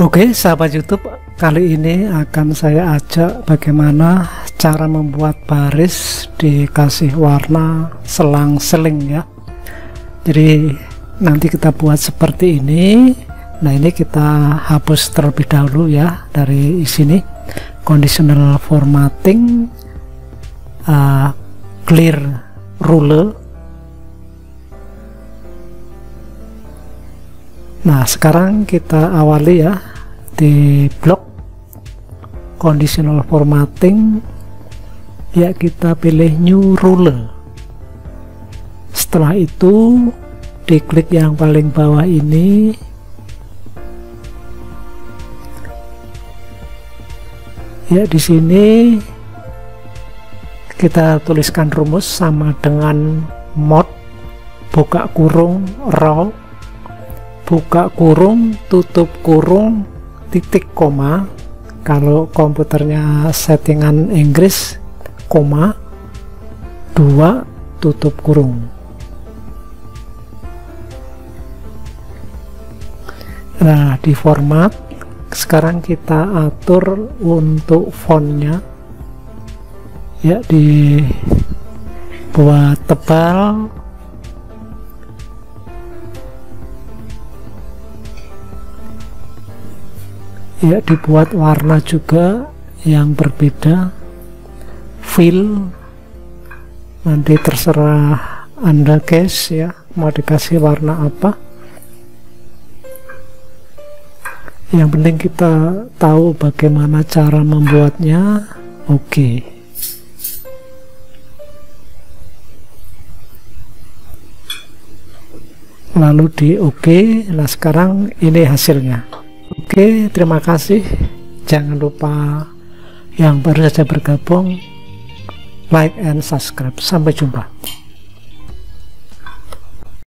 Oke, sahabat YouTube, kali ini akan saya ajak bagaimana cara membuat baris dikasih warna selang-seling ya. Jadi nanti kita buat seperti ini. Nah, ini kita hapus terlebih dahulu ya dari sini. Conditional formatting, clear ruler. Nah, sekarang kita awali ya di blok conditional formatting ya, kita pilih new ruler. Setelah itu diklik yang paling bawah ini, ya di sini kita tuliskan rumus sama dengan mod buka kurung raw buka kurung tutup kurung titik koma. Kalau komputernya settingan Inggris, koma 2 tutup kurung. Nah, di format sekarang kita atur untuk fontnya ya, dibuat tebal, ya dibuat warna juga yang berbeda, fill nanti terserah Anda guys ya, mau dikasih warna apa. Yang penting kita tahu bagaimana cara membuatnya. Oke. Lalu di oke. Nah, sekarang ini hasilnya. Oke, terima kasih. Jangan lupa yang baru saja bergabung, like and subscribe. Sampai jumpa.